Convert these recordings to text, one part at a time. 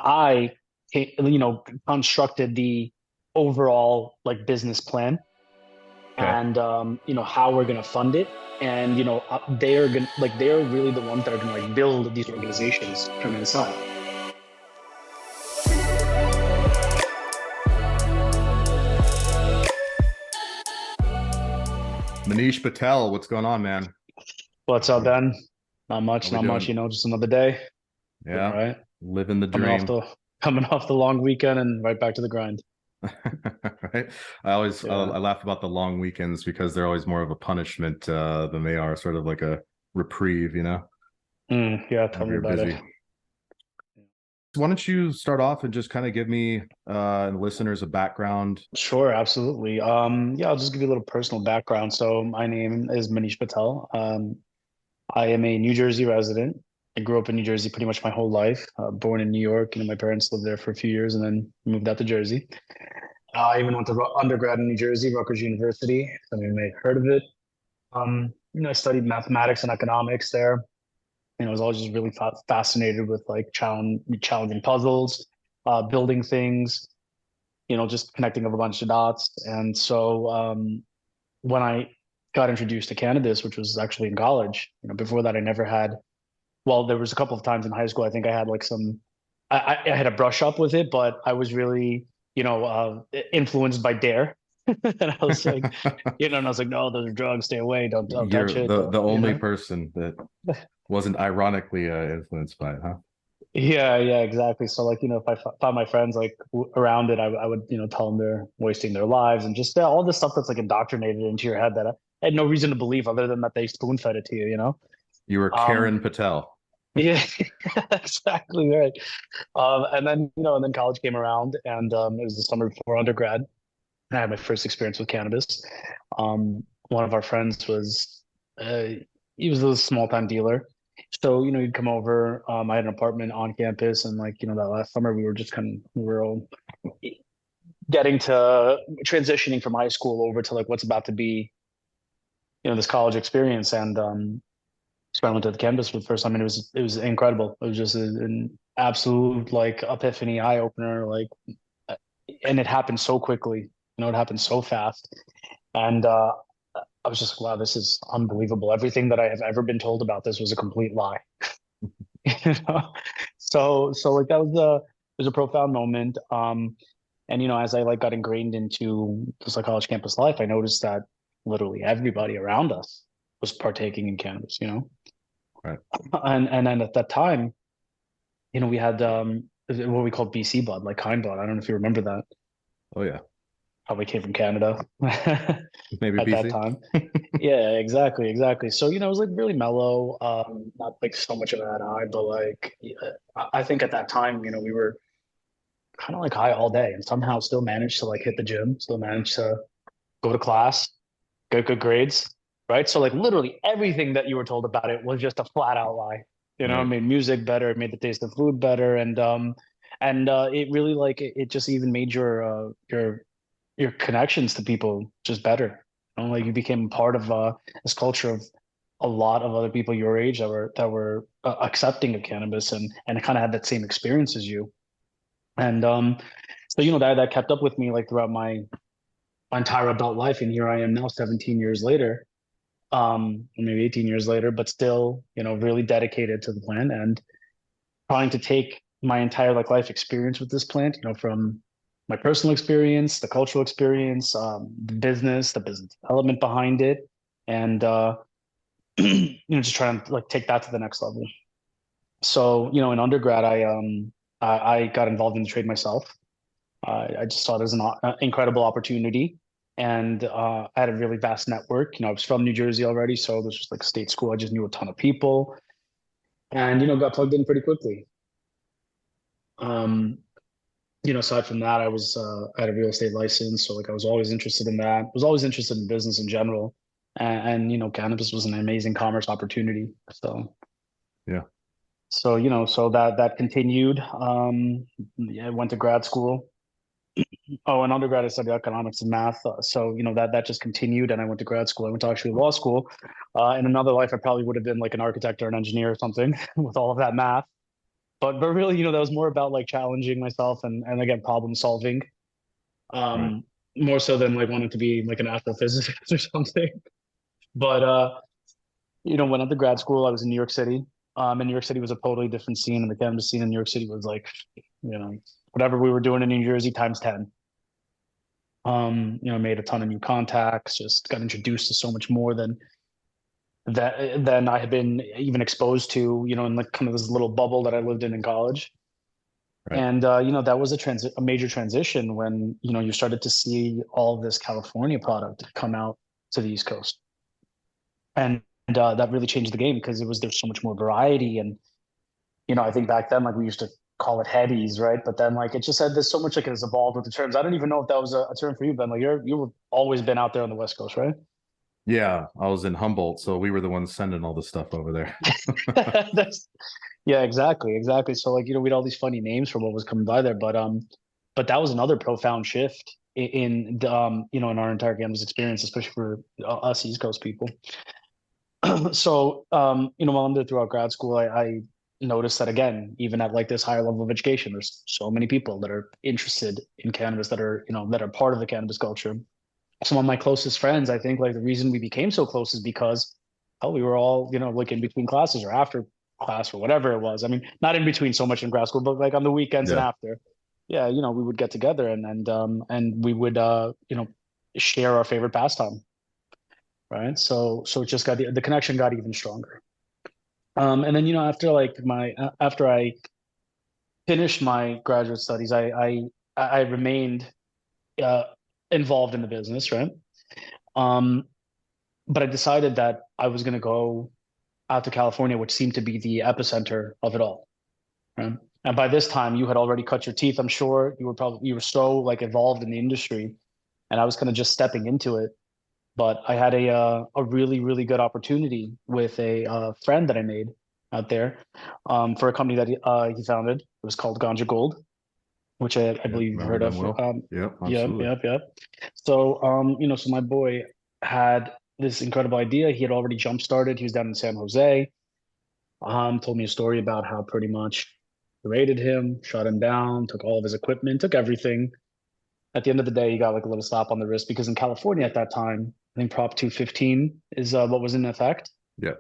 I, constructed the overall like business plan Okay. and how we're gonna fund it. And they're really the ones that are gonna like build these organizations from inside. Manish Patel, what's going on, man? What's up, Ben? Not How much, we not much. doing? Just another day. Doing all Yeah, right. living the Coming off dream. the coming off the long weekend and right back to the grind. Right? I Yeah. laugh about the long weekends because they're always more of a punishment than they are sort of like a reprieve, Yeah, tell whenever me you're about it. busy. Why don't you start off and just kind of give me and listeners a background? Sure, absolutely. Yeah, I'll just give you a little personal background. So my name is Manish Patel. I am a New Jersey resident. I grew up in New Jersey pretty much my whole life. Born in New York, my parents lived there for a few years and then moved out to Jersey. I even went to undergrad in New Jersey, Rutgers University. Some of you may have heard of it. I studied mathematics and economics there. I was always just really fascinated with like challenging puzzles, building things, just connecting up a bunch of dots. And so when I got introduced to cannabis, which was actually in college, before that I never had. Well, there was a couple of times in high school. I think I had like I had a brush up with it, but I was really, influenced by Dare. And I was like, and I was like, no, those are drugs. Stay away. Don't touch You're it. the Don't, only person that wasn't ironically influenced by it, huh? Yeah, exactly. So like, if I found my friends like around it, I would, tell them they're wasting their lives and just all this stuff that's like indoctrinated into your head that I had no reason to believe other than that they spoon fed it to you. You were Um, Karen Patel. yeah, exactly right. And then college came around and it was the summer before undergrad. I had my first experience with cannabis. One of our friends he was a small time dealer. So, he'd come over. I had an apartment on campus, and like, that last summer we were all getting to transitioning from high school over to like what's about to be, this college experience. And so I went to the campus for the first time, and it was incredible. It was just an absolute like epiphany, eye opener, like, and it happened so quickly. It happened so fast. And I was just like, wow, this is unbelievable. Everything that I have ever been told about this was a complete lie. you know? So like that was a profound moment. And as I like got ingrained into the psychology campus life, I noticed that literally everybody around us was partaking in cannabis. Right. And then at that time, we had what we called BC bud, like kind bud. I don't know if you remember that. Oh yeah. Probably came from Canada Maybe at that PC. time. Yeah, exactly. So, it was like really mellow, not like so much of that high, but like yeah, I think at that time, we were kind of like high all day and somehow still managed to like hit the gym, still managed to go to class, get good grades, right? So like literally everything that you were told about it was just a flat out lie. It Right. made music better, it made the taste of food better, and it really like it just even made your connections to people just better. Like you became part of this culture of a lot of other people your age that were accepting of cannabis and kind of had that same experience as you. And so that kept up with me like throughout my entire adult life. And here I am now, 17 years later, maybe 18 years later, but still, really dedicated to the plant and trying to take my entire like life experience with this plant, from my personal experience, the cultural experience, the business development behind it, and just trying to like take that to the next level. So, in undergrad, I got involved in the trade myself. I just saw it as an incredible opportunity, and I had a really vast network. I was from New Jersey already, so this was like state school. I just knew a ton of people, and got plugged in pretty quickly. Um, Aside from that, I had a real estate license, so like I was always interested in that. Was always interested in business in general, and cannabis was an amazing commerce opportunity. Yeah. So that continued. Yeah, I went to grad school. Oh, in undergrad, I studied economics and math. So that just continued, and I went to grad school. I went to actually law school. In another life, I probably would have been like an architect or an engineer or something with all of that math. but really, that was more about like challenging myself and again problem solving, Right. um, more so than like wanting to be like an astrophysicist or something. But went out to grad school. I was in New York City. And New York City was a totally different scene, and the cannabis scene in New York City was like, whatever we were doing in New Jersey times 10. Made a ton of new contacts, just got introduced to so much more than I had been even exposed to, in like kind of this little bubble that I lived in college. Right. And that was a major transition when you started to see all of this California product come out to the East Coast, and that really changed the game because there's so much more variety. And I think back then like we used to call it headies, right? But then like it just said there's so much like it has evolved with the terms. I don't even know if that was a term for you, Ben. Like you've always been out there on the West Coast, right? Yeah, I was in Humboldt, so we were the ones sending all the stuff over there. That's Yeah, exactly. So like we had all these funny names for what was coming by there, but that was another profound shift in our entire campus experience, especially for us East Coast people. So while I'm there throughout grad school, I noticed that again, even at like this higher level of education, there's so many people that are interested in cannabis that are part of the cannabis culture. Some of my closest friends, I think like the reason we became so close is because we were all, like in between classes or after class or whatever it was. I mean, not in between so much in grad school, but like on the weekends and Yeah. after. Yeah, we would get together and we would share our favorite pastime, right? So it just the connection got even stronger. And then after I finished my graduate studies, I remained uh, involved in the business, right? Um, but I decided that I was going to go out to California, which seemed to be the epicenter of it all. Right? And by this time, you had already cut your teeth. I'm sure you were so like evolved in the industry, and I was kind of just stepping into it. But I had a really really good opportunity with a friend that I made out there for a company that he founded. It was called Ganja Gold, which I Yep. believe you've Remember heard them of. well. Yep, Yep, absolutely. yep, yep. So so my boy had this incredible idea. He had already jump started. He was down in San Jose. Told me a story about how pretty much raided him, shot him down, took all of his equipment, took everything. At the end of the day, he got like a little slap on the wrist because in California at that time, I think Prop 215 is what was in effect. Yeah.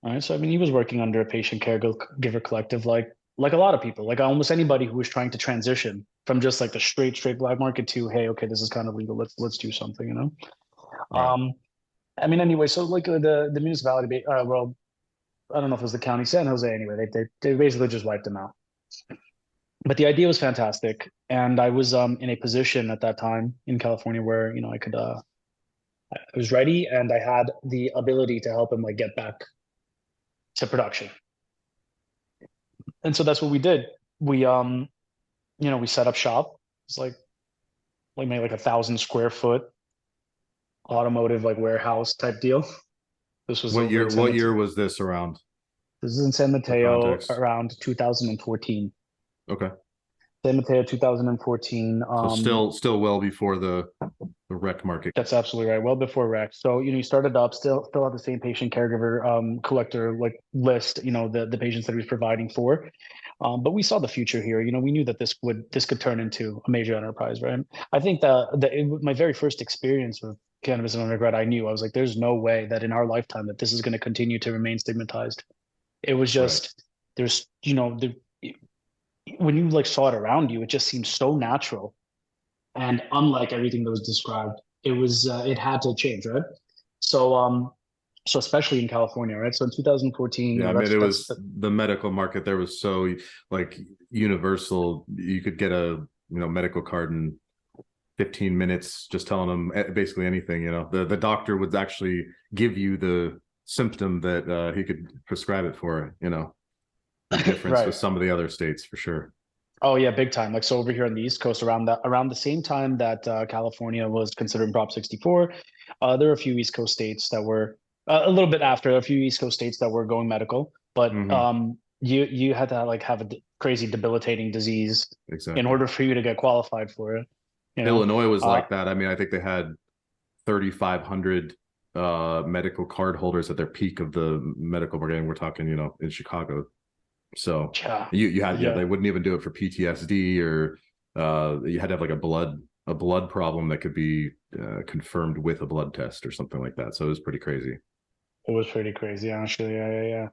All right. So I mean, he was working under a patient caregiver collective, like a lot of people, like almost anybody who was trying to transition from just like the straight black market to, hey, okay, this is kind of legal. Let's do something, Right. Um, I mean, anyway, so like the municipality, well, I don't know if it was the county, San Jose. Anyway, they basically just wiped him out. But the idea was fantastic, and I was in a position at that time in California where I was ready and I had the ability to help him like get back to production. And so that's what we did. We set up shop. It's like we made like 1,000 square foot automotive like warehouse type deal. This was What over year in San what Mateo. year was this around This is in San for Mateo context? around 2014. Okay. San Mateo 2014. So still well before the rec market. That's absolutely right. Well before Rex. So, you started up still had the same patient caregiver collector like list, the patients that he was providing for. But we saw the future here. We knew that this could turn into a major enterprise, right? I think my very first experience with cannabis and undergrad, I was like, there's no way that in our lifetime that this is going to continue to remain stigmatized. It was Right. just there's when you like saw it around you, it just seemed so natural and unlike everything that was described. It had to change, right? So so especially in California, right? So in 2014, Yeah, I mean that's it that's was the medical market there was so like universal. You could get a medical card in 15 minutes just telling them basically anything. The doctor would actually give you the symptom that he could prescribe it for. Big difference with right. some of the other states for sure. Oh yeah, big time. Like so over here on the East Coast, around the same time that California was considering Prop 64, there were a few East Coast states that were a little bit after a few East Coast states that were going medical, but Hmm. you had to like have a crazy debilitating disease in Exactly. order for you to get qualified for it. You know, Illinois was uh, like that. I mean, I think they had 3,500 medical card holders at their peak of the medical market. And we're talking, in Chicago. So Yeah. you had, yeah, Yeah. they wouldn't even do it for PTSD, or you had to have like a blood problem that could be confirmed with a blood test or something like that. So it was pretty crazy. It was pretty crazy, actually. Yeah, yeah,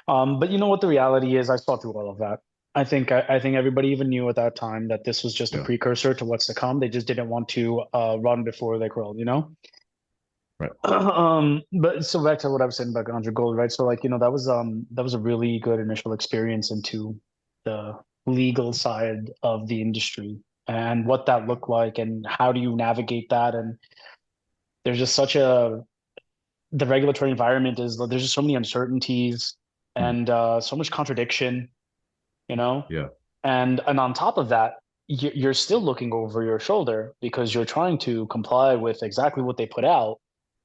yeah. But you know what the reality is? I saw through all of that. I think everybody even knew at that time that this was just a Yeah. precursor to what's to come. They just didn't want to run before they crawled, you know? Right. But so back to what I was saying about Ganja Gold, right? So like, that was a really good initial experience into the legal side of the industry and what that looked like and how do you navigate that. And there's just such a the regulatory environment is there's just so many uncertainties Mhm. and so much contradiction, you know? Yeah. And on top of that, you're still looking over your shoulder because you're trying to comply with exactly what they put out,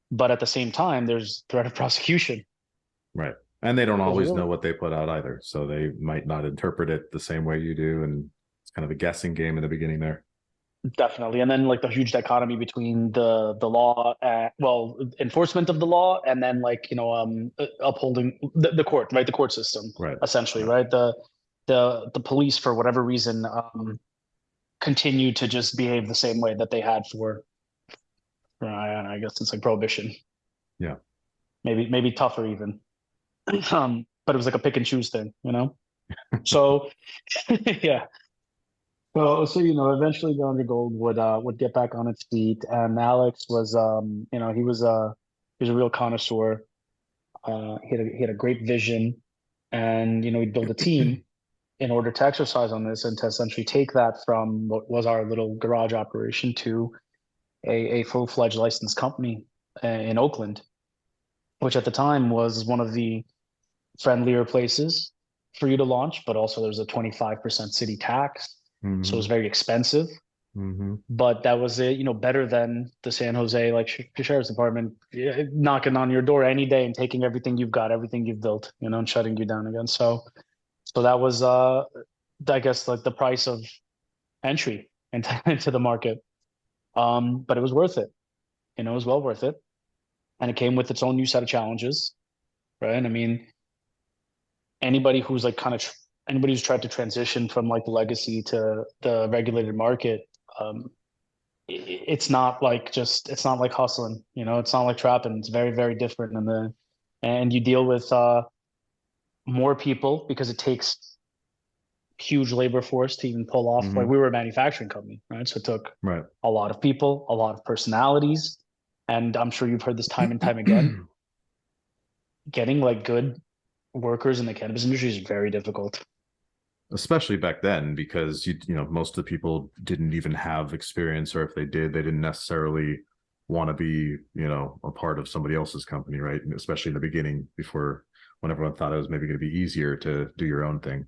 but at the same time, there's threat of prosecution. Right. And they don't Because always really, know what they put out either. So they might not interpret it the same way you do. And it's kind of a guessing game in the beginning there. definitely. And then like the huge dichotomy between the law, well, enforcement of the law, and then like upholding the court, right? The court system, Right. essentially, Yeah. right? The police, for whatever reason, continue to just behave the same way that they had I guess it's like prohibition, Yeah. maybe tougher even. But it was like a pick and choose thing, you know? So yeah. So eventually Gonder Gold would get back on its feet, and Alex was he was a real connoisseur. He had a great vision, and he'd build a team in order to exercise on this and to essentially take that from what was our little garage operation to a full-fledged licensed company in Oakland, which at the time was one of the friendlier places for you to launch, but also there's a 25% city tax, so it was Hmm. very expensive. Hmm. But that was it, better than the San Jose like sheriff's department knocking on your door any day and taking everything you've got, everything you've built, and shutting you down again. So that was I guess like the price of entry into the market. But it was worth it. It was well worth it. And it came with its own new set of challenges, right? I mean, anybody who's like anybody who's tried to transition from like the legacy to the regulated market, um, it's not like hustling, it's not like trapping. It's very, very different. And you deal with more people because it takes huge labor force to even pull off. Like Hmm. we were a manufacturing company, right? So it took Right. a lot of people, a lot of personalities. And I'm sure you've heard this time and time again. Getting like good workers in the cannabis industry is very difficult. Especially back then, because most of the people didn't even have experience, or if they did, they didn't necessarily want to be a part of somebody else's company, right? And especially in the beginning, before, when everyone thought it was maybe going to be easier to do your own thing.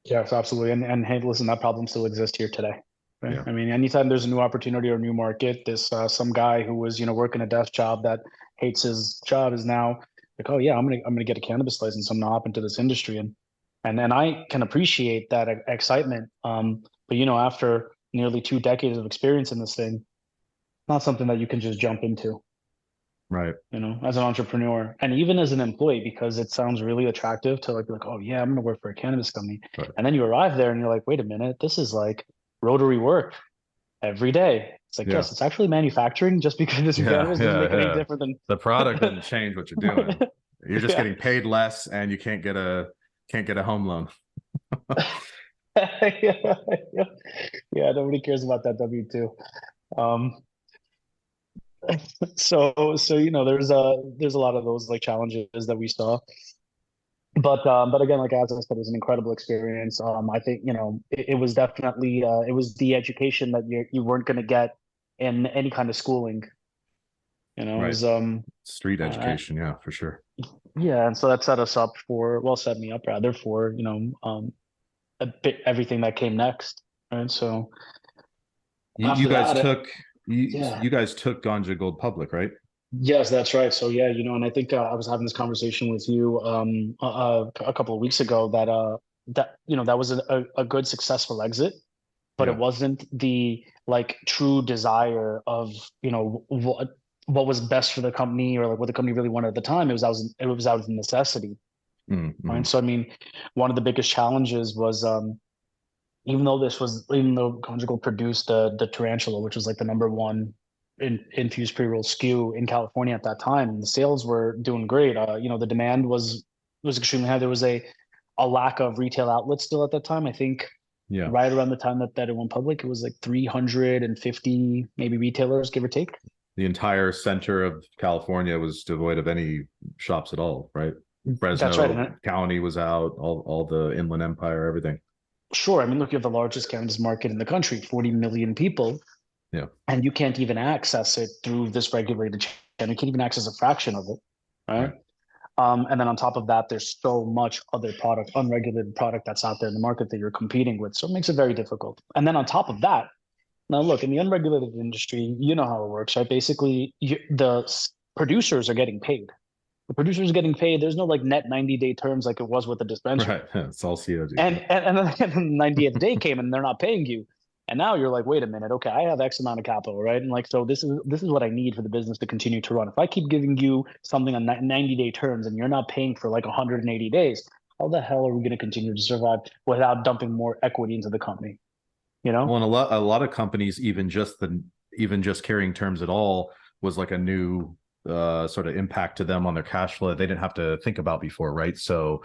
Yes, absolutely. And hey, listen, that problem still exists here today. Right? Yeah. I mean, anytime there's a new opportunity or a new market, this some guy who was working a desk job that hates his job is now like, oh yeah, I'm gonna get a cannabis license. I'm gonna hop into this industry, and I can appreciate that excitement. But after nearly 2 decades of experience in this thing, not something that you can just jump into. Right. As an entrepreneur and even as an employee, because it sounds really attractive to like, oh yeah, I'm gonna work for a cannabis company. Right. And then you arrive there and you're like, wait a minute, this is like rotary work every day. It's like, Yeah. yes, it's actually manufacturing. Just because it's Yeah. cannabis doesn't Yeah. make it any Yeah. different The product than doesn't change what you're doing. You're just yeah. getting paid less, and you can't get a home loan. yeah, yeah, nobody cares about that W-2. Um, so there's a lot of those like challenges that we saw. But again, like as I said, it was an incredible experience. I think it was definitely it was the education that you weren't going to get in any kind of schooling. It Right. was Street uh, education, yeah, for sure. yeah, and so that set us up for well, set me up rather for a bit everything that came next. Right, so You after guys that, took you yeah, you guys took Ganja Gold public, right? yes, that's right. So yeah, and I think I was having this conversation with you a couple of weeks ago that that was a good successful exit, but it Yeah. wasn't the like true desire of what was best for the company or like what the company really wanted at the time. It was out of necessity. Mm-hmm. right? So I mean, one of the biggest challenges was even though Conjugal produced the Tarantula, which was like the number one infused pre-roll SKU in California at that time, the sales were doing great. The demand was extremely high. There was a lack of retail outlets still at that time. I think Yeah. right around the time that it went public, it was like 350 maybe retailers, give or take. The entire center of California was devoid of any shops at all, right? That's right. Fresno County was out, all the Inland Empire, everything. Sure. I mean, look, you have the largest cannabis market in the country, 40 million people, Yeah. and you can't even access it through this regulated channel. You can't even access a fraction of it, right? Right. And then on top of that, there's so much other product, unregulated product that's out there in the market that you're competing with. So it makes it very difficult. And then on top of that, now look, in the unregulated industry, you know how it works, right? Basically, the producers are getting paid. The producers are getting paid. There's no like net 90-day terms like it was with the dispensary. Right. It's all COD. And then the 90th day came and they're not paying you. And now you're like, wait a minute, okay, I have X amount of capital, right? And like, so this is what I need for the business to continue to run. If I keep giving you something on 90-day terms and you're not paying for like 180 days, how the hell are we going to continue to survive without dumping more equity into the company? You know? Well, and a lot of companies, even just carrying terms at all was like a new sort of impact to them on their cash flow they didn't have to think about before, right? So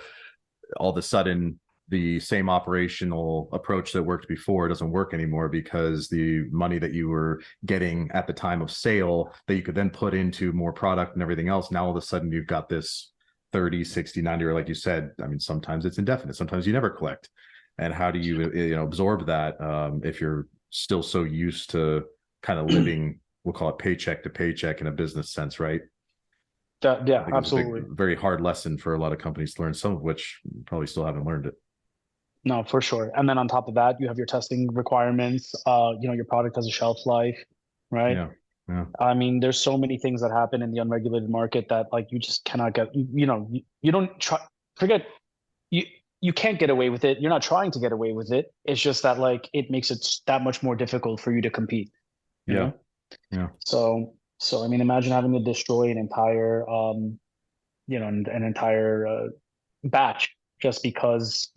all of a sudden the same operational approach that worked before doesn't work anymore because the money that you were getting at the time of sale that you could then put into more product and everything else, now all of a sudden you've got this 30, 60, 90, or like you said, I mean, sometimes it's indefinite, sometimes you never collect. And how do you absorb that if you're still so used to kind of living, we'll call it paycheck to paycheck in a business sense, right? Yeah, It's absolutely. a very hard lesson for a lot of companies to learn, some of which probably still haven't learned it. No, for sure. And then on top of that, you have your testing requirements. Your product has a shelf life, right? Yeah. Yeah. I mean, there's so many things that happen in the unregulated market that like you just cannot get. You don't try. Forget you. You can't get away with it. You're not trying to get away with it. It's just that like it makes it that much more difficult for you to compete. You Yeah. know. Yeah. So I mean, imagine having to destroy an entire an entire batch just because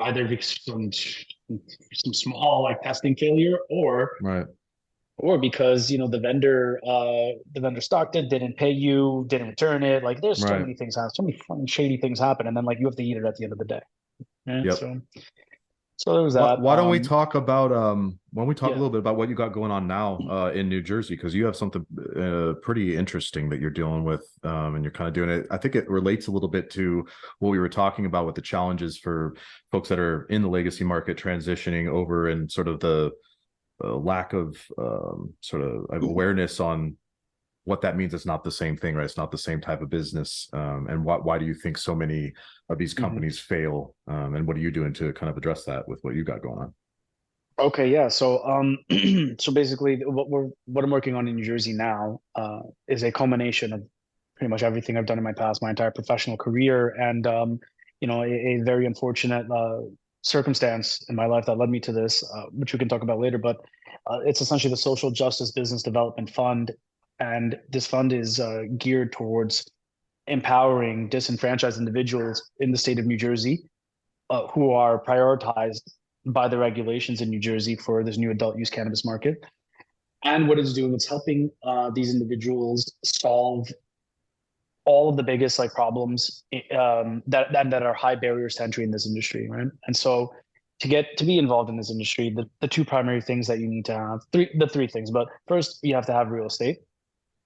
either because some small like testing failure Right. or because the vendor stocked it, didn't pay you, didn't return it. Like there's so Right. many things happen, so many funny shady things happen, and then like you have to eat it at the end of the day. Yeah. Yep. So there was that. Why don't we talk about why don't we talk a Yeah. little bit about what you got going on now in New Jersey, because you have something pretty interesting that you're dealing with, and you're kind of doing it. I think it relates a little bit to what we were talking about with the challenges for folks that are in the legacy market transitioning over, and sort of the lack of sort of awareness on what that means. It's not the same thing, right? It's not the same type of business. And why do you think so many of these companies fail? And what are you doing to kind of address that with what you got going on? Okay, yeah. So so basically what I'm working on in New Jersey now is a culmination of pretty much everything I've done in my past, my entire professional career, and a very unfortunate circumstance in my life that led me to this, which we can talk about later. But it's essentially the Social Justice Business Development Fund, and this fund is geared towards empowering disenfranchised individuals in the state of New Jersey who are prioritized by the regulations in New Jersey for this new adult use cannabis market. And what it's doing, it's helping these individuals solve all of the biggest like problems that are high barriers to entry in this industry, right? And so to be involved in this industry, the two primary things that you need to have, three things. But first, you have to have real estate.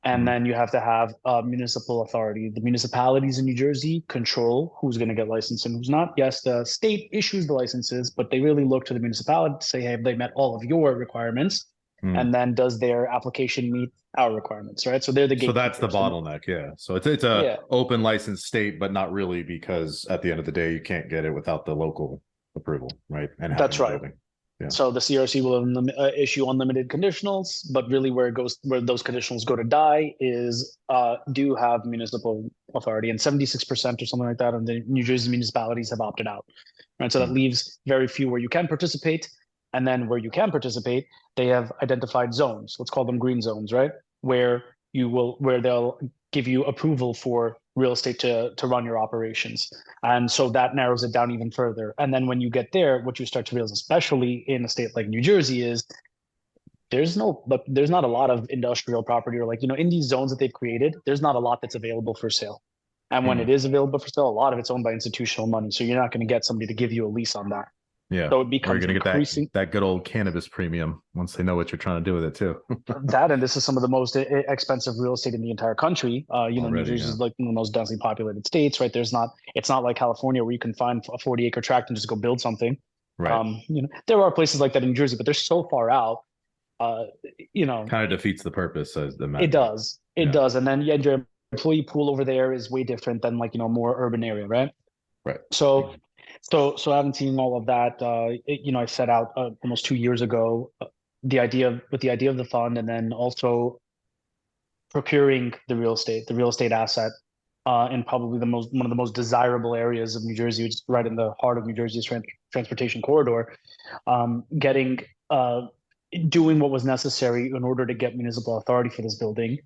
And then you have to have a municipal authority. The municipalities in New Jersey control who's going to get licensed and who's not. Yes, the state issues the licenses, but they really look to the municipality to say, hey, have they met all of your requirements? And then does their application meet our requirements, right? So they're the So that's the gatekeepers. bottleneck. Yeah. So it's a open license state, but not really, because at the end of the day, you can't get it without the local approval, right? And That's having a right. building. Yeah. So the CRC will issue unlimited conditionals, but really where those conditionals go to die is do you have municipal authority, and 76% or something like that of the New Jersey municipalities have opted out, right? So that leaves very few where you can participate, and then where you can participate, they have identified zones. Let's call them green zones, right? Where they'll give you approval for real estate to run your operations. And so that narrows it down even further. And then when you get there, what you start to realize, especially in a state like New Jersey, is there's not a lot of industrial property, or like, in these zones that they've created, there's not a lot that's available for sale. And when it is available for sale, a lot of it's owned by institutional money. So you're not going to get somebody to give you a lease on that. Yeah. So it Or you're becomes going to increasing get that good old cannabis premium once they know what you're trying to do with it too. that, and this is some of the most expensive real estate in the entire country. New Already, Jersey yeah. is like one of the most densely populated states, right? It's not like California where you can find a 40-acre tract and just go build something. Right. There are places like that in New Jersey, but they're so far out. Kind of defeats the purpose as the It does. It does. And then your employee pool over there is way different than like, more urban area, right? Right. So I haven't seen all of that. I set out almost 2 years ago the idea of the fund, and then also procuring the real estate asset in probably one of the most desirable areas of New Jersey, which is right in the heart of New Jersey's transportation corridor. Doing what was necessary in order to get municipal authority for this building.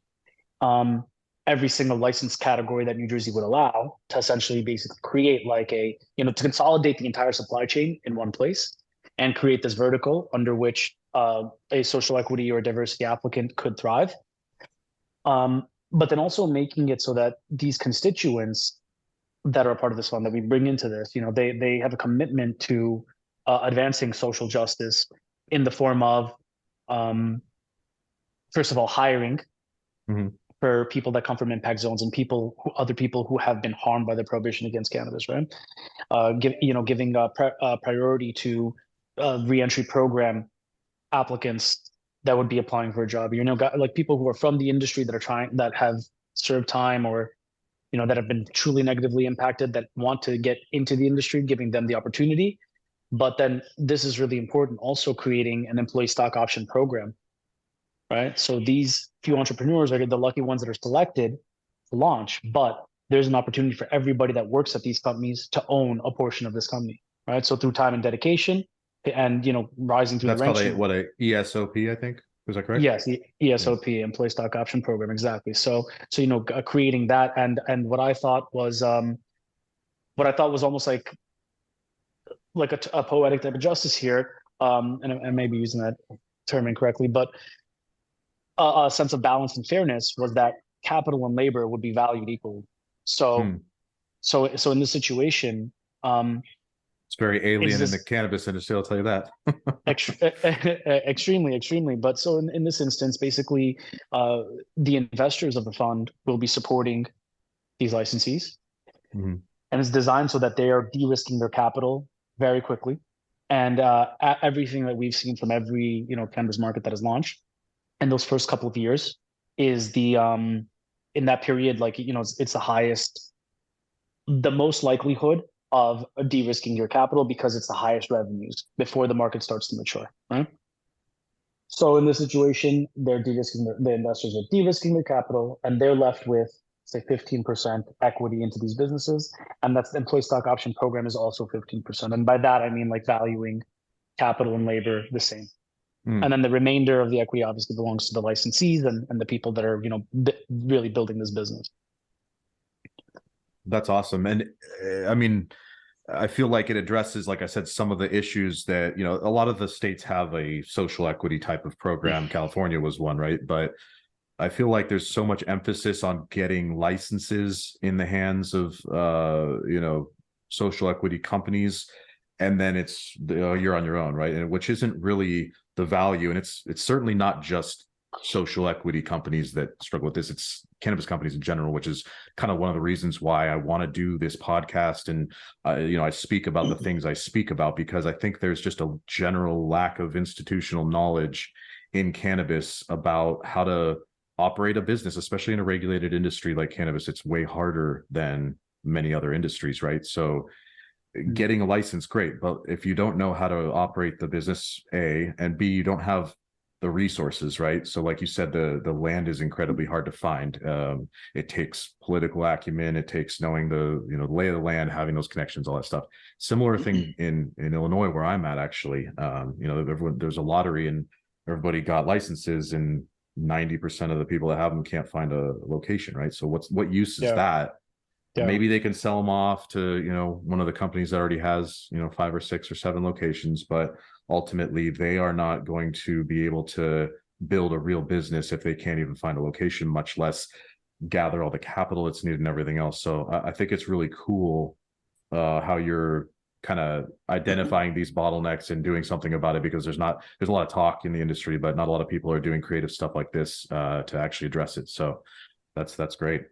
Every single license category that New Jersey would allow, to essentially basically create like to consolidate the entire supply chain in one place and create this vertical under which a social equity or diversity applicant could thrive. But then also making it so that these constituents that are a part of this fund that we bring into this, they have a commitment to advancing social justice in the form of, first of all, hiring for people that come from impact zones and other people who have been harmed by the prohibition against cannabis, right? Giving priority to reentry program applicants that would be applying for a job. Like people who are from the industry that have served time, or that have been truly negatively impacted, that want to get into the industry, giving them the opportunity. But then this is really important, also creating an employee stock option program, right? So these few entrepreneurs are the lucky ones that are selected to launch, but there's an opportunity for everybody that works at these companies to own a portion of this company, right? So through time and dedication and, rising through That's the ranks. called a ESOP, I think. Is that correct? Yes, the ESOP, Employee Stock Option Program, exactly. So creating that, and what I thought was almost like a poetic type of justice here, and I may be using that term incorrectly, but a sense of balance and fairness was that capital and labor would be valued equally. So in this situation, it's very alien in the cannabis industry, I'll tell you that. Extremely. But so in this instance, basically, the investors of the fund will be supporting these licensees, and it's designed so that they are de-risking their capital very quickly. And everything that we've seen from every cannabis market that has launched in those first couple of years is in that period, like it's the most likelihood of de-risking your capital, because it's the highest revenues before the market starts to mature, right? So in this situation, they're de-risking the investors are de-risking their capital, and they're left with, say, 15% equity into these businesses, and that's the employee stock option program is also 15%. And by that I mean like valuing capital and labor the same. And then the remainder of the equity obviously belongs to the licensees and the people that are really building this business. That's awesome. And I mean, I feel like it addresses, like I said, some of the issues that, a lot of the states have a social equity type of program. California was one, right? But I feel like there's so much emphasis on getting licenses in the hands of, social equity companies. And then it's, you're on your own, right? And which isn't really the value. And it's certainly not just social equity companies that struggle with this. It's cannabis companies in general, which is kind of one of the reasons why I want to do this podcast. And, I speak about the things I speak about, because I think there's just a general lack of institutional knowledge in cannabis about how to operate a business, especially in a regulated industry like cannabis. It's way harder than many other industries, right? So getting a license, great. But if you don't know how to operate the business, A, and B, you don't have the resources, right? So like you said, the land is incredibly hard to find. It takes political acumen. It takes knowing the lay of the land, having those connections, all that stuff. Similar thing in Illinois, where I'm at, actually. There's a lottery and everybody got licenses, and 90% of the people that have them can't find a location, right? So what use is that Yeah. Maybe they can sell them off to, one of the companies that already has, 5 or 6 or 7 locations, but ultimately they are not going to be able to build a real business if they can't even find a location, much less gather all the capital that's needed and everything else. So I think it's really cool how you're kind of identifying these bottlenecks and doing something about it, because there's a lot of talk in the industry, but not a lot of people are doing creative stuff like this to actually address it. So that's great.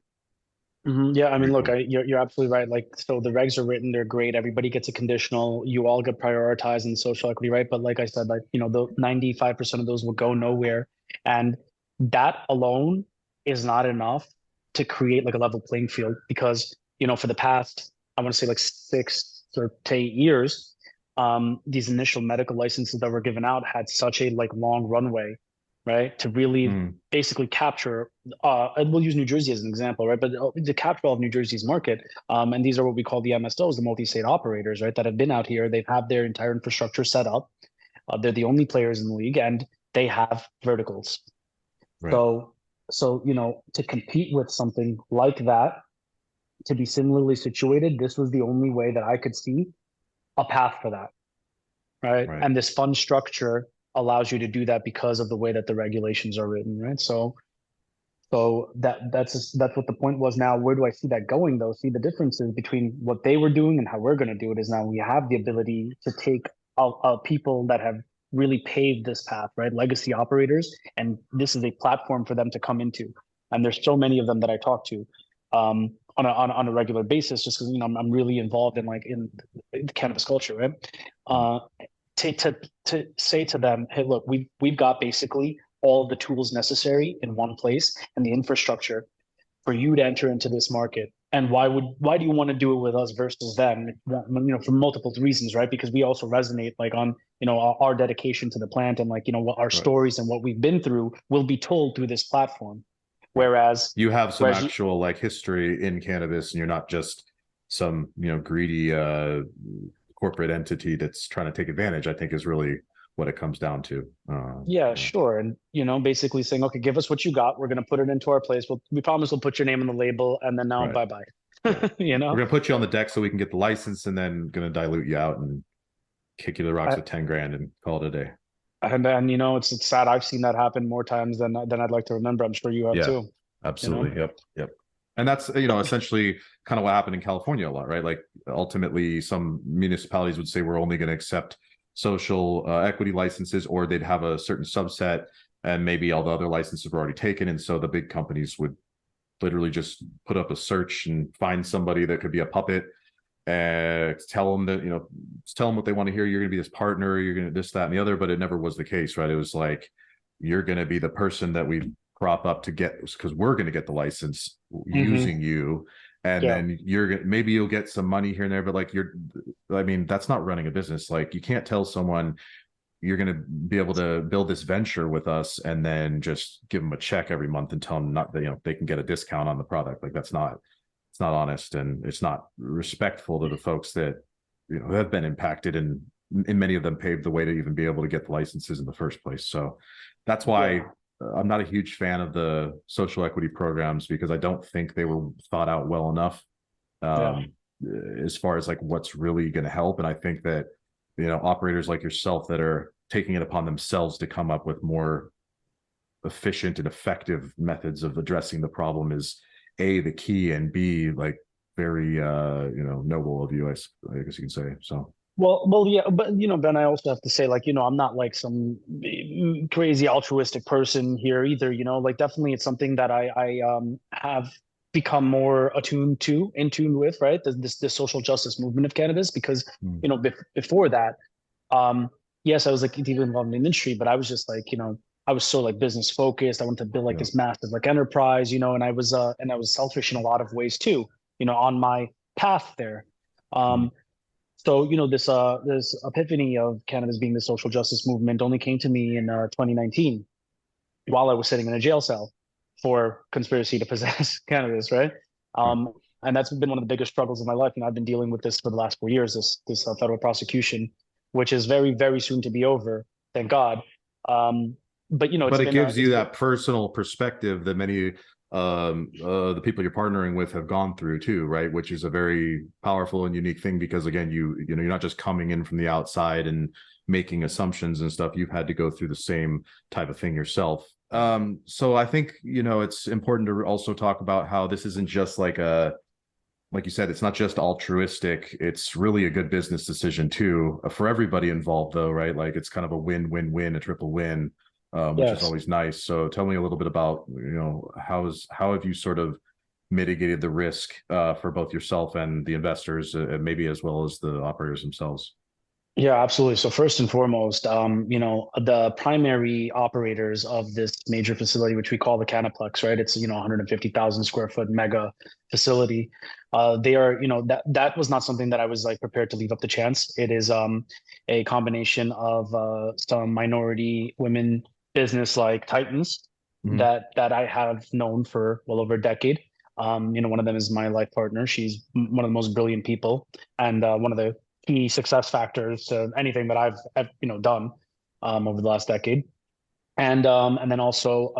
Yeah, I mean, Very look, cool. you're absolutely right. Like, so the regs are written, they're great. Everybody gets a conditional. You all get prioritized in social equity, right? But like I said, like, the 95% of those will go nowhere, and that alone is not enough to create like a level playing field because for the past, I want to say like 6 or 8 years, these initial medical licenses that were given out had such a like long runway, right? To really Mm, basically capture, and we'll use New Jersey as an example, right? But to capture all of New Jersey's market, and these are what we call the MSOs, the multi-state operators, right? That have been out here. They've had their entire infrastructure set up. They're the only players in the league, and they have verticals. right. So to compete with something like that, to be similarly situated, this was the only way that I could see a path for that, right? Right. And this fund structure allows you to do that because of the way that the regulations are written, right? So that's what the point was. Now, where do I see that going though? See, the differences between what they were doing and how we're going to do it is now we have the ability to take people that have really paved this path, right? Legacy operators, and this is a platform for them to come into. And there's so many of them that I talk to on a regular basis, just because I'm really involved in the cannabis culture, right? Mm. Uh, to say to them, hey, look, we've got basically all the tools necessary in one place and the infrastructure for you to enter into this market. And why do you want to do it with us versus them? For multiple reasons, right? Because we also resonate like on our dedication to the plant, and like what our Right. stories and what we've been through will be told through this platform. Right. Whereas You have some whereas you, actual like history in cannabis, and you're not just some, greedy corporate entity that's trying to take advantage, I think is really what it comes down to. Yeah, Yeah. sure. And basically saying, okay, give us what you got. We're going to put it into our place. We promise we'll put your name on the label, and then now Right. bye bye. Right. you We're know, gonna put you on the deck so we can get the license, and then gonna dilute you out and kick you to the rocks I, with 10 grand and call it a day. and it's sad. I've seen that happen more times than I'd like to remember. I'm sure you have Yeah, too. You know, absolutely. Yep. Yep. And that's, essentially kind of what happened in California a lot, right? Like ultimately some municipalities would say we're only going to accept social equity licenses, or they'd have a certain subset and maybe all the other licenses were already taken. And so the big companies would literally just put up a search and find somebody that could be a puppet and tell them that, tell them what they want to hear. You're going to be this partner, you're going to this, that, and the other, but it never was the case, right? It was like, you're going to be the person that we prop up to get, because we're going to get the license hmm using you. And yeah, then maybe you'll get some money here and there, but like that's not running a business. Like you can't tell someone you're going to be able to build this venture with us and then just give them a check every month and tell them not that, they can get a discount on the product. Like it's not honest, and it's not respectful to the folks that, have been impacted, and many of them paved the way to even be able to get the licenses in the first place. So that's why yeah, I'm not a huge fan of the social equity programs, because I don't think they were thought out well enough yeah. um, as far as like what's really going to help. And I think that, operators like yourself that are taking it upon themselves to come up with more efficient and effective methods of addressing the problem is the key, and B, like very noble of you, I guess you can say. So Well, yeah, but Ben, I also have to say, like, I'm not like some crazy altruistic person here either. Like, definitely, it's something that I have become more attuned to, in tune with, right? This social justice movement of cannabis, because mm, before that, um, yes, I was like deeply involved in the industry, but I was just like, I was so like business focused. I wanted to build like yeah, this massive like enterprise, and I was selfish in a lot of ways too, on my path there. mm, So, this epiphany of cannabis being the social justice movement only came to me in 2019 while I was sitting in a jail cell for conspiracy to possess cannabis, right? right, And that's been one of the biggest struggles of my life. And I've been dealing with this for the last 4 years, this federal prosecution, which is very, very soon to be over, thank God. But it's but it been gives it's you been that personal perspective that many the people you're partnering with have gone through too, right? Which is a very powerful and unique thing because again, you know, you're not just coming in from the outside and making assumptions and stuff. You've had to go through the same type of thing yourself. So I think, you know, it's important to also talk about how this isn't just like a, like you said, it's not just altruistic. It's really a good business decision too, for everybody involved though, right? Like it's kind of a win-win-win, a triple win, which is Yes. always nice. So tell me a little bit about, you know, how have you sort of mitigated the risk for both yourself and the investors, maybe as well as the operators themselves? Yeah, absolutely. So first and foremost, you know, the primary operators of this major facility, which we call the Canaplex, right? It's, you know, 150,000 square foot mega facility. They are, you know, that was not something that I was like prepared to leave up to chance. It is a combination of some minority women business like titans Mhm. that I have known for well over a decade. You know, one of them is my life partner. She's one of the most brilliant people, and one of the key success factors to anything that I've you know done over the last decade, and then also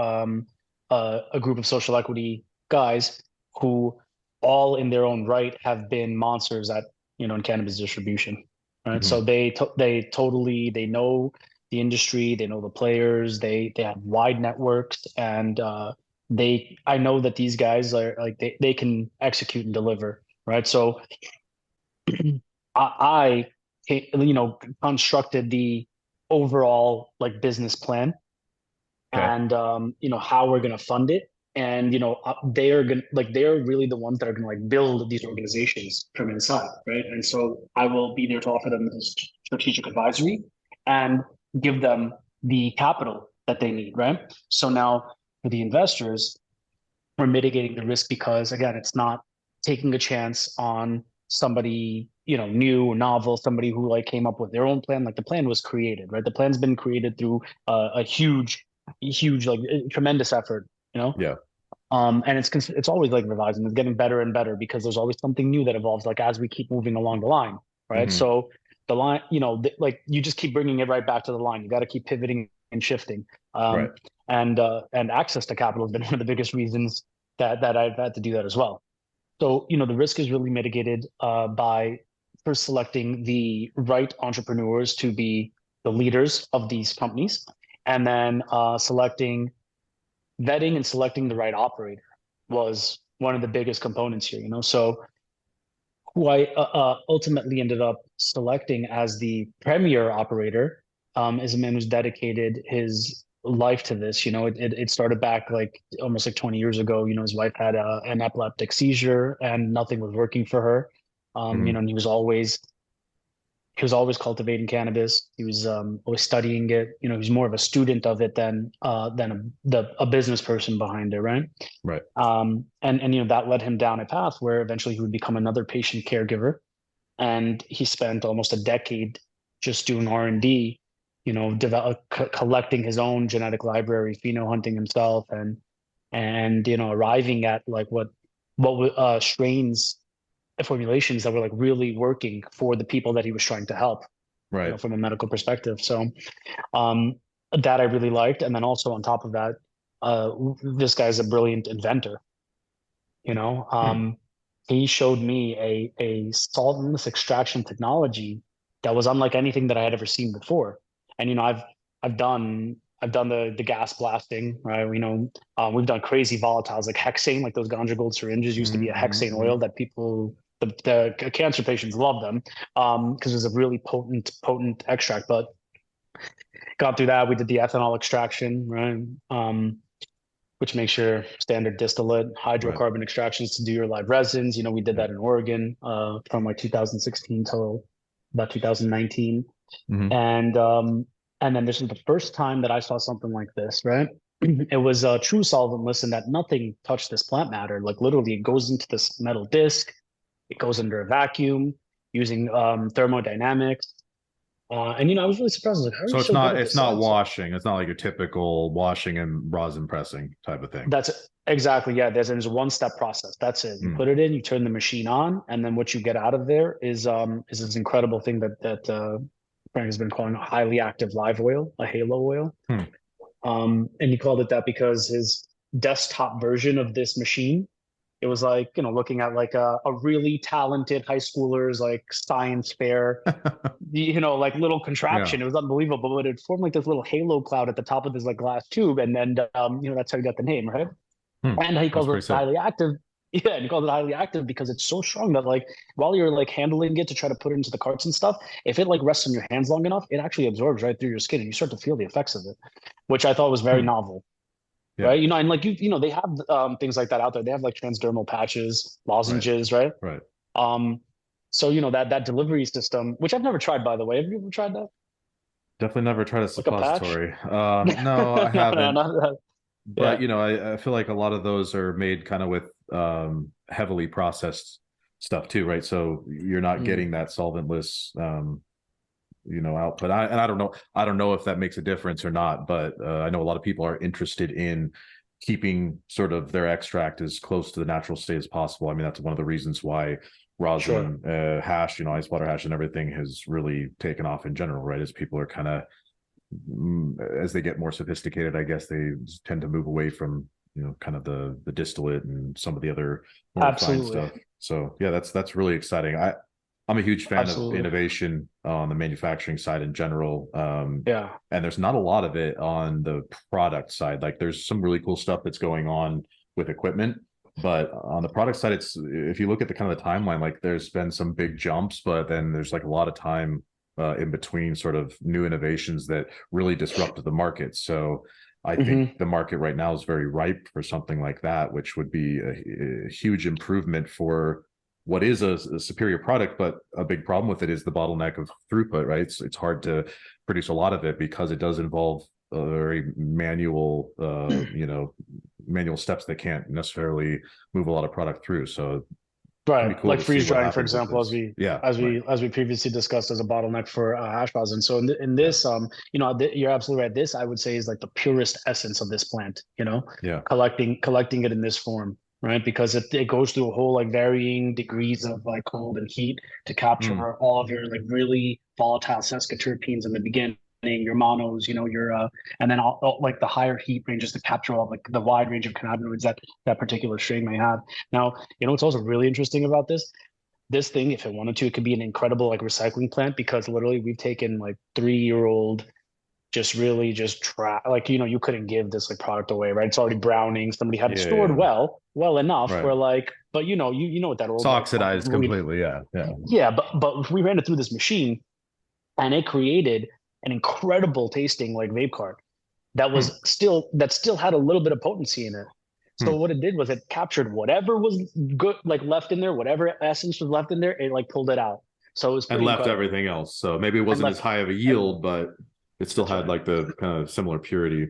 a group of social equity guys who all in their own right have been monsters at you know in cannabis distribution, right? So Mhm. they totally they know the industry, they know the players, they have wide networks, and they I know that these guys are like they can execute and deliver, right? So I, you know, constructed the overall like business plan Okay. and you know how we're gonna fund it, and you know they are gonna like they're really the ones that are gonna like build these organizations from inside, right? And so I will be there to offer them this strategic advisory and give them the capital that they need, right? So now for the investors, we're mitigating the risk because again, it's not taking a chance on somebody you know new, novel, somebody who like came up with their own plan. Like the plan was created, right? The plan's been created through a huge, like tremendous effort, you know. Yeah. And it's always like revising. It's getting better and better because there's always something new that evolves, like as we keep moving along the line, right? Hmm. So the line, you know, like you just keep bringing it right back to the line. You got to keep pivoting and shifting. Right. And access to capital has been one of the biggest reasons that I've had to do that as well. So, you know, the risk is really mitigated by first selecting the right entrepreneurs to be the leaders of these companies, and then vetting and selecting the right operator was one of the biggest components here, you know. So, who I ultimately ended up selecting as the premier operator is a man who's dedicated his life to this. You know, it started back like almost like 20 years ago. You know, his wife had an epileptic seizure and nothing was working for her. You know, Hmm. and he was always cultivating cannabis. He was always studying it. You know, he's more of a student of it than a business person behind it, right? Right. And you know that led him down a path where eventually he would become another patient caregiver, and he spent almost a decade just doing R&D, you know, collecting his own genetic library, pheno hunting himself, and you know arriving at like what strains formulations that were like really working for the people that he was trying to help, you Right. know, from a medical perspective. So um, that I really liked, and then also on top of that, uh, this guy's a brilliant inventor. You know, Hmm. he showed me a solventless extraction technology that was unlike anything that I had ever seen before. And you know, I've done the gas blasting, right? You know, we've done crazy volatiles like hexane, like those ganja gold syringes used to be a hexane Hmm. oil that people the cancer patients love them because it was a really potent extract. But got through that. We did the ethanol extraction, right? Which makes your standard distillate, Right. hydrocarbon extractions to do your live resins. You know, we did Yeah. that in Oregon from like 2016 till about 2019. Hmm. And and then this was the first time that I saw something like this, right? It was a true solventless in that nothing touched this plant matter. Like literally, it goes into this metal disc, it goes under a vacuum using thermodynamics. And you know, I was really surprised. I was like, how are So you it's so good not at it's this not science? washing. It's not like your typical washing and rosin pressing type of thing. That's exactly, yeah. There's a one-step process. That's it. You Mm. put it in, you turn the machine on, and then what you get out of there is this incredible thing that Frank has been calling a highly active live oil, a halo oil. Hmm. And he called it that because desktop version of this machine. It was like, looking at like a really talented high schooler's like science fair, like little Yeah. contraption. It was unbelievable, but it formed like this little halo cloud at the top of this like glass tube, and then that's how he got the name, right? Hmm. And he That's calls pretty it sick. highly active. Yeah, and he calls it highly active because it's so strong that like while you're like handling it to try to put it into the carts and stuff, if it like rests on your hands long enough, it actually absorbs right through your skin and you start to feel the effects of it, which I thought was very Hmm. novel. Yeah. Right. And like they have things like that out there. They have like transdermal patches, Right. lozenges, right? Right. Um, so that delivery system, which I've never tried, by the way. Have you ever tried that? Definitely never tried a Like a patch? suppository. No, I No, no, haven't. not that. But Yeah. I feel like a lot of those are made kind of with heavily processed stuff too, right? So you're not Mm, getting that solventless output. I don't know if that makes a difference or not, but I know a lot of people are interested in keeping sort of their extract as close to the natural state as possible. I mean, that's one of the reasons why sure. rosin hash, ice water hash and everything has really taken off in general, right? As people are kind of as they get more sophisticated, I guess they tend to move away from kind of the distillate and some of the other more refined Absolutely. stuff. So yeah, that's really exciting. I'm a huge fan of Absolutely. innovation on the manufacturing side in general. Yeah. And there's not a lot of it on the product side. Like there's some really cool stuff that's going on with equipment, but on the product side, it's if you look at the kind of the timeline, like there's been some big jumps, but then there's like a lot of time in between sort of new innovations that really disrupted the market. So I think Hmm. the market right now is very ripe for something like that, which would be a huge improvement for what is a superior product, but a big problem with it is the bottleneck of throughput, right? It's hard to produce a lot of it because it does involve a very manual steps that can't necessarily move a lot of product through. So it's gonna Right. be cool Like to see freeze what drying, for happens with example, as this. we Yeah, as right. we as we previously discussed as a bottleneck for hash rosin. So in Yeah, this, you're absolutely right. This I would say is like the purest essence of this plant. yeah. Collecting it in this form, right? Because it goes through a whole like varying degrees of like cold and heat to Mm. capture all of your like really volatile sesquiterpenes in the beginning, your monos, your and then all like the higher heat ranges to capture all like the wide range of cannabinoids that particular strain may have. Now, what's also really interesting about this thing, if it wanted to, it could be an incredible like recycling plant because literally we've taken like 3-year-old just really just try like you couldn't give this like product away, right? It's already browning. Somebody had it Yeah, stored yeah. well enough Right. where like, but you know what that It's old like oxidized Louis, completely. Yeah, yeah. yeah, but we ran it through this machine and it created an incredible tasting like vape card Hmm. that still had a little bit of potency in it. So Hmm. what it did was it captured whatever was good, like left in there, whatever essence was left in there, it like pulled it out. So it was And pretty left incredible. everything else. So maybe it And wasn't as left high of a everything. yield, but it still That's had right. like the kind of similar purity.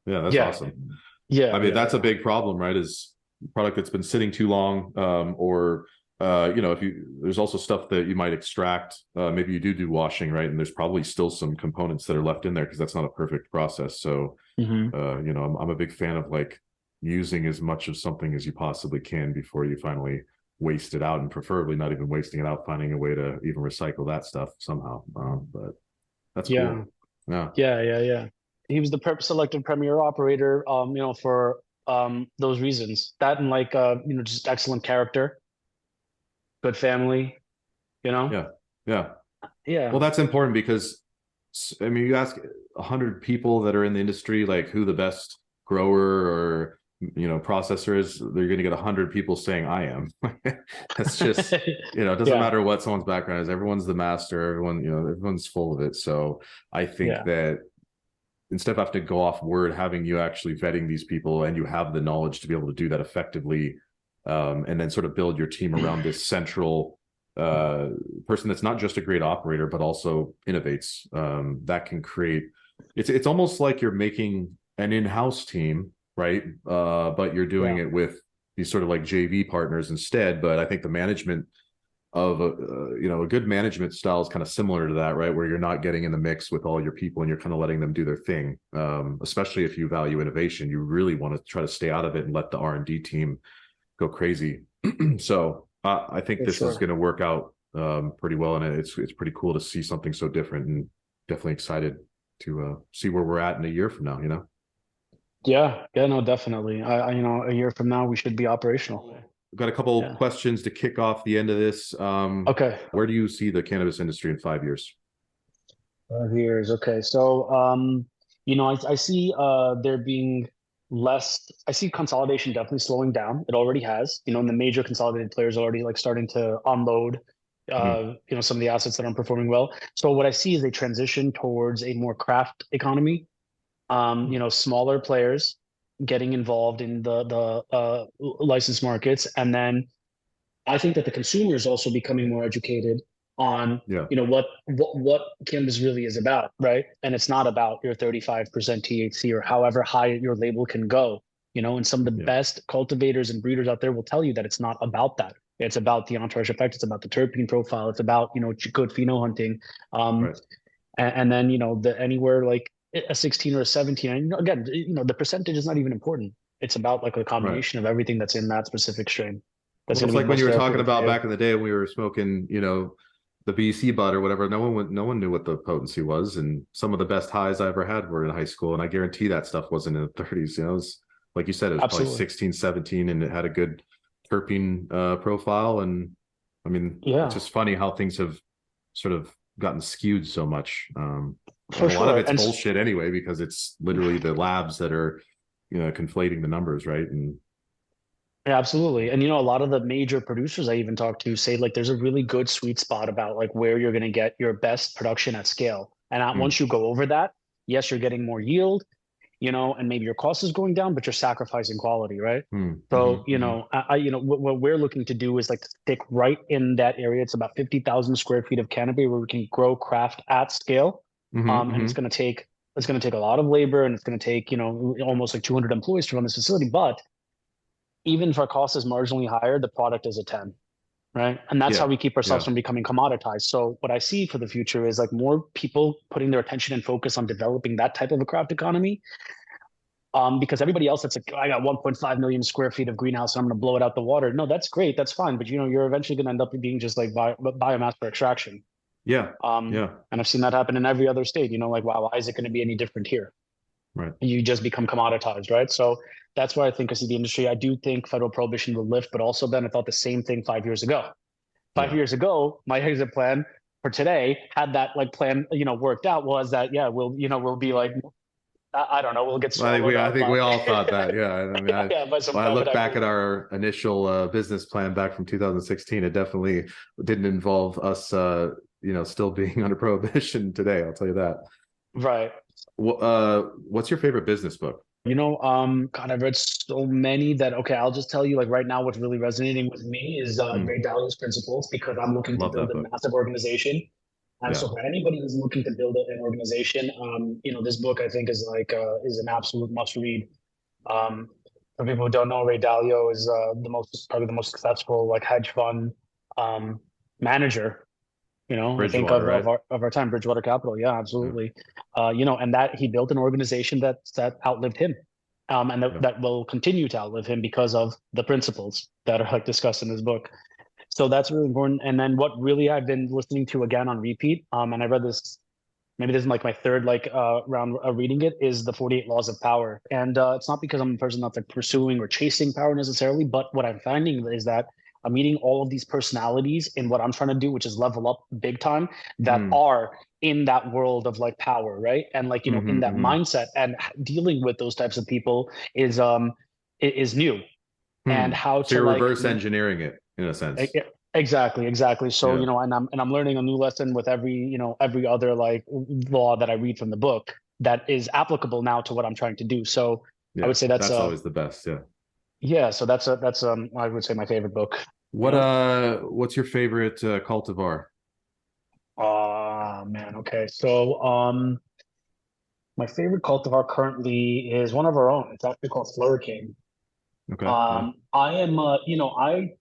Yeah, that's Yeah, awesome. I yeah, mean, yeah, that's a yeah. big problem, right? Is product that's been sitting too long, or if there's also stuff that you might extract. Maybe you do washing, right? And there's probably still some components that are left in there because that's not a perfect process. So, Hmm. I'm a big fan of like using as much of something as you possibly can before you finally waste it out, and preferably not even wasting it out, finding a way to even recycle that stuff somehow. But that's Yeah, cool. Yeah. yeah, yeah, yeah. He was the selected premier operator, for those reasons. That and like just excellent character, good family, you know? Yeah. Yeah. Yeah. Well, that's important because I mean, you ask 100 people that are in the industry, like who the best grower or processor is, they're going to get 100 people saying I am. That's just it doesn't Yeah, matter what someone's background is. Everyone's the master. Everyone's full of it. So I think yeah, that instead of having to go off word, having you actually vetting these people and you have the knowledge to be able to do that effectively, and then sort of build your team around this central uh, person that's not just a great operator but also innovates. That can create. It's almost like you're making an in-house team, right? But you're doing yeah. it with these sort of like JV partners instead. But I think the management of a good management style is kind of similar to that, right? Where you're not getting in the mix with all your people and you're kind of letting them do their thing. Especially if you value innovation, you really want to try to stay out of it and let the R&D team go crazy. So I think For this is sure. going to work out pretty well, and it's pretty cool to see something so different, and definitely excited to see where we're at in a year from now. Yeah, yeah, no, definitely. You know, a year from now we should be operational. We've got a couple Yeah. questions to kick off the end of this. Okay. Where do you see the cannabis industry in 5 years? 5 years. Okay. So, you know, I see there being less, I see consolidation definitely slowing down. It already has, you know, and the major consolidated players already like starting to unload Mhm. you know, some of the assets that aren't performing well. So what I see is a transition towards a more craft economy. You know, smaller players getting involved in the license markets, and then I think that the consumer is also becoming more educated on, Yeah, you know, what cannabis really is about, right? And it's not about your 35% THC or however high your label can go, you know, and some of the yeah, best cultivators and breeders out there will tell you that it's not about that. It's about the entourage effect. It's about the terpene profile. It's about, you know, good pheno hunting. right. And then, you know, the anywhere like a 16 or a 17. And you know, again, you know, the percentage is not even important. It's about like a Right. combination of everything that's in that specific strain that's Well, going it's to be the like when most you were talking therapeutic for about you. back in the day when we were smoking, the BC bud or whatever. No one knew what the potency was, and some of the best highs I ever had were in high school, and I guarantee that stuff wasn't in the 30s. It was like you said, it was probably Absolutely. 16, 17, and it had a good terpene profile. And I mean, it's Yeah, just funny how things have sort of gotten skewed so much. And for a lot of sure. it's bullshit anyway, because it's literally the labs that are, conflating the numbers, right? And Yeah, absolutely. And you know, a lot of the major producers I even talk to say like there's a really good sweet spot about like where you're going to get your best production at scale. And mm, once you go over that, yes, you're getting more yield, you know, and maybe your cost is going down, but you're sacrificing quality, right? So, you mhm, know, you know, what we're looking to do is like stick right in that area. It's about 50,000 square feet of canopy where we can grow craft at scale. And mhm. it's going to take a lot of labor and it's going to take, you know, almost like 200 employees to run this facility. But even if our cost is marginally higher, the product is a 10, right? And that's how Yeah, we keep ourselves yeah, from becoming commoditized. So what I see for the future is like more people putting their attention and focus on developing that type of a craft economy. Because everybody else that's like, I got 1.5 million square feet of greenhouse and I'm going to blow it out the water. No, that's great. That's fine. But you know, you're eventually going to end up being just like biomass for extraction. yeah, Um, yeah. and I've seen that happen in every other state. You know, like, wow, why is it going to be any different here? Right. You just become commoditized, right? So that's where I think I see the industry. I do think federal prohibition will lift, but also then I thought the same thing 5 years ago. Five Yeah. years ago, my exit plan for today had that like plan, you know, worked out was that, yeah, we'll be like, I don't know, we'll get Well, swallowed I up think by, we all thought that. Yeah. I mean, yeah, by some when I private look back at equity. our initial business plan back from 2016, it definitely didn't involve us, still being under prohibition today. I'll tell you that. Right. What's your favorite business book? You know, God, I've read so many that okay, I'll just tell you like right now what's really resonating with me is Mm, Ray Dalio's principles because I'm looking to love build that a book. massive organization. And Yeah. so for anybody who's looking to build an organization, you know, this book I think is like is an absolute must read. Um, for people who don't know, Ray Dalio is probably the most successful like hedge fund um, manager. You know, I think Bridgewater, right? of our time, Bridgewater Capital. Yeah, Yeah. absolutely. You know, and that he built an organization that outlived him, and Yeah. that will continue to outlive him because of the principles that are like discussed in this book. So that's really important. And then what really I've been listening to again on repeat, and I read this maybe this is like my third like round of reading it is the 48 laws of power. And it's not because I'm a person that's like pursuing or chasing power necessarily, but what I'm finding is that I'm meeting all of these personalities in what I'm trying to do, which is level up big time, that Mm, are in that world of like power, right? And like, you know, in that hmm. mindset, and dealing with those types of people is new. And how So to you're like reverse engineering it in a sense. exactly, exactly. So, Yeah. you know, and I'm learning a new lesson with every, you know, every other like law that I read from the book that is applicable now to what I'm trying to do. So I Yeah. would say that's That's always the best. Yeah. yeah, so that's I would say my favorite book, you What know? what's your favorite cultivar? Man, okay. So my favorite cultivar currently is one of our own. It's actually called Flurricane. Okay. Yeah. I am you know, I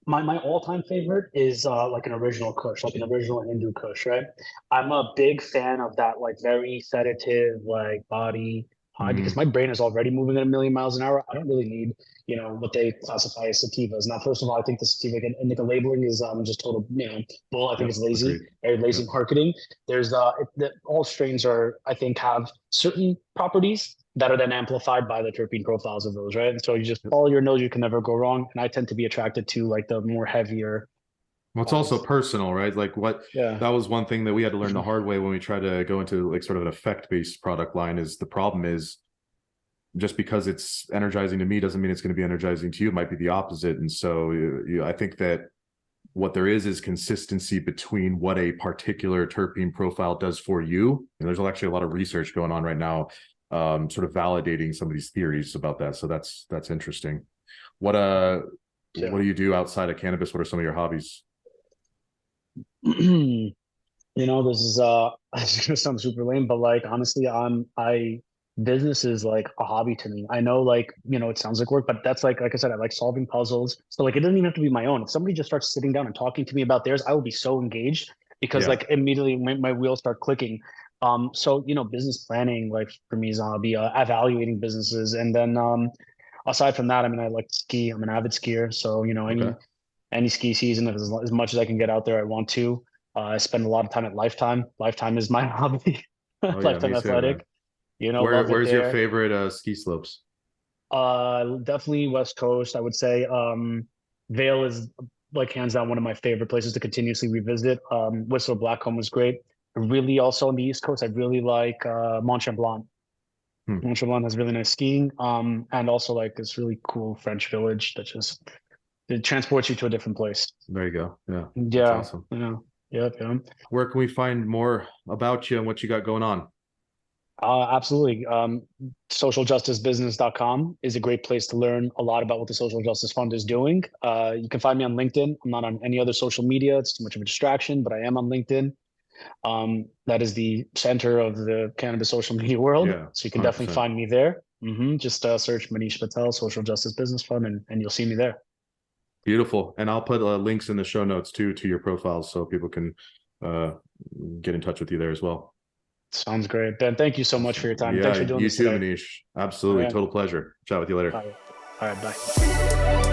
my all-time favorite is like an original Kush, like an original Hindu Kush, right? I'm a big fan of that like very sedative like body high because Hmm. my brain is already moving at a million miles an hour. I don't really need, you know, what they classify as sativas. Now, first of all, I think the sativa indica labeling is just total, you know, bull. I think it's Yep. lazy, Agreed. very lazy Yep. marketing. There's all strains are I think have certain properties that are then amplified by the terpene profiles of those, right? And so you just follow your nose, you can never go wrong. And I tend to be attracted to like the more heavier. Well, it's also personal, right? Like Yeah. that was one thing that we had to learn the hard way when we tried to go into like sort of an effect-based product line. Is the problem is just because it's energizing to me doesn't mean it's going to be energizing to you. It might be the opposite. And so I think that what there is consistency between what a particular terpene profile does for you. And there's actually a lot of research going on right now, sort of validating some of these theories about that. So that's interesting. What do you do outside of cannabis? What are some of your hobbies? You know, this is it's gonna sound super lame, but like honestly, business is like a hobby to me. I know, like, you know, it sounds like work, but that's like I said, I like solving puzzles. So like it doesn't even have to be my own. If somebody just starts sitting down and talking to me about theirs, I will be so engaged because Yeah. like immediately my wheels start clicking. So you know, business planning, like for me, is a hobby, evaluating businesses. And then aside from that, I mean, I like to ski. I'm an avid skier, so you know, Okay. any ski season, as much as I can get out there, I want to. I spend a lot of time at Lifetime. Lifetime is my hobby. Oh yeah, me Lifetime too, man. Athletic, you know, love it Where's your there. favorite ski slopes? Definitely West Coast. I would say Vail is like hands down one of my favorite places to continuously revisit. Whistler Blackcomb was great. Really, also on the East Coast, I really like Mont Tremblant. Hmm. Mont Tremblant has really nice skiing. And also like this really cool French village that just it transports you to a different place. There you go. Yeah, that's Yeah, awesome. yeah, yep, yeah. Where can we find more about you and what you got going on? Absolutely. Socialjusticebusiness.com is a great place to learn a lot about what the Social Justice Fund is doing. You can find me on LinkedIn. I'm not on any other social media. It's too much of a distraction, but I am on LinkedIn. That is the center of the cannabis social media world. Yeah, So you can definitely 100%. find me there. Just search Manish Patel, Social Justice Business Fund, and you'll see me there. Beautiful. And I'll put links in the show notes too to your profiles so people can get in touch with you there as well. Sounds great. Ben, thank you so much for your time. Yeah, Thanks for doing you this too, today. Manish. Absolutely. All right. Total pleasure. Chat with you later. All right. Bye.